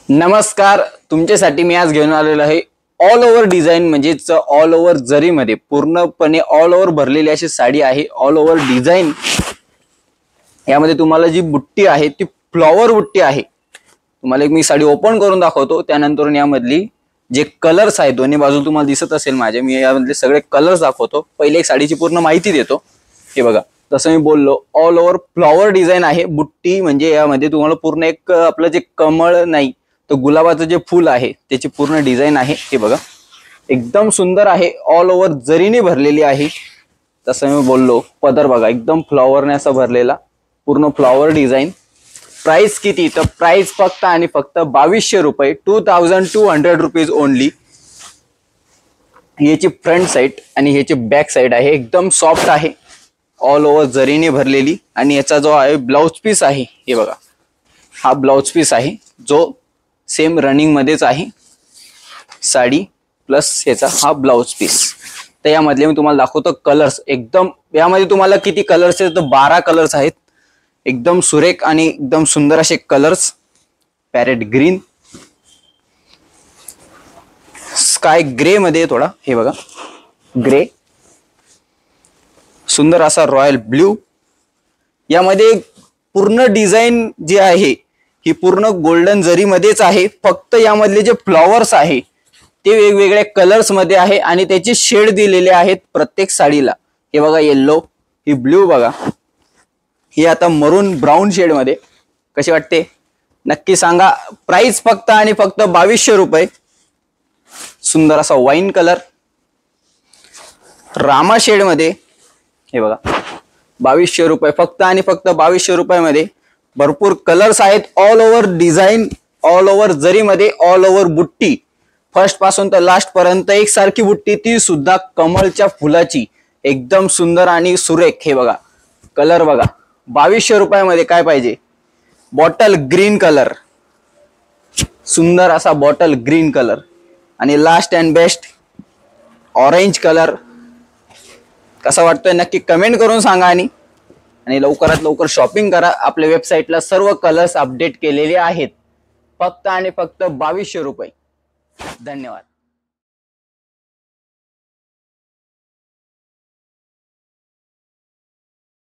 नमस्कार, तुमच्यासाठी मी आज घेऊन आलेलो आहे ऑल ओव्हर डिझाइन म्हणजेच ऑल ओव्हर जरीमध्ये पूर्णपणे ऑल ओव्हर भरलेली अशी साडी आहे। ऑल ओव्हर डिझाइन यामध्ये तुम्हाला जी बुट्टी आहे ती फ्लॉवर बुट्टी आहे। तुम्हाला एक मी साडी ओपन करून दाखवतो, त्यानंतर यामधली जे कलर्स आहेत दोन्ही बाजू तुम्हाला दिसत असेल माझे, मी यामधले सगळे कलर्स दाखवतो। पहिले एक साडीची पूर्ण माहिती देतो। हे बघा, तसं मी बोललो ऑल ओव्हर फ्लॉवर डिझाइन आहे। बुट्टी म्हणजे यामध्ये तुम्हाला पूर्ण एक आपलं जे कमळ नाही तो गुलाबाचं जे फूल आहे त्याची पूर्ण डिझाइन आहे। हे बघा, एकदम सुंदर आहे, ऑल ओव्हर जरीने भरलेली आहे। तसं मी बोललो पदर बघा, एकदम फ्लॉवरने असा भरलेला पूर्ण फ्लॉवर डिझाइन। प्राइस किती, तर प्राइस फक्त आणि फक्त 2200 रुपये, 2200 रुपीज ओनली। याची फ्रंट साइड आणि ह्याची बॅक साइड आहे, एकदम सॉफ्ट आहे, ऑल ओव्हर जरीने भरलेली। आणि याचा जो आहे ब्लाउज पीस आहे, हे बघा, हा ब्लाउज पीस आहे जो सेम रनिंग मध्येच आहे। साडी प्लस याचा हा ब्लाउज पीस। तर यामधले मी तुम्हाला दाखवतो कलर्स। एकदम यामध्ये तुम्हाला किती कलर्स आहेत, तर 12 कलर्स आहेत। एकदम सुरेख आणि एकदम सुंदर असे colours. Parrot green, sky grey मध्ये थोडा, हे बघा ग्रे, सुंदर असा रॉयल ब्ल्यू। यामध्ये पूर्ण डिझाइन जी आहे ही पूर्ण गोल्डन जरी मध्येच आहे। फक्त यामधले जे फ्लॉवर्स आहे ते वेगवेगळ्या कलर्स मध्ये आहे आणि त्याचे शेड दिलेले आहेत प्रत्येक साडीला। हे बघा येलो, ही ब्ल्यू बघा, ही आता मरून ब्राऊन शेड मध्ये। कशी वाटते नक्की सांगा। प्राइस फक्त आणि फक्त 2200 रुपये। सुंदर असा वाईन कलर रामा शेड मध्ये, हे बघा 2200 रुपये फक्त आणि फक्त 2200 रुपयामध्ये। भरपूर कलर्स आहेत, all over design, all over जरीमध्ये, ऑल ओव्हर बुट्टी, फर्स्ट पासून तर लास्ट पर्यंत एक सारखी बुट्टी, ती सुद्धा कमळच्या फुलाची, एकदम सुंदर आणि सुरेख। हे बघा कलर बघा, 2200 रुपयामध्ये काय पाहिजे। बॉटल ग्रीन कलर, सुंदर असा बॉटल ग्रीन कलर। आणि last and best orange colour. कसा वाटतोय नक्की कमेंट करून सांगा। आणि लवकरात लवकर शॉपिंग करा। आपल्या वेबसाईटला सर्व कलर्स अपडेट केलेले आहेत, फक्त आणि फक्त 2200 रुपये। धन्यवाद।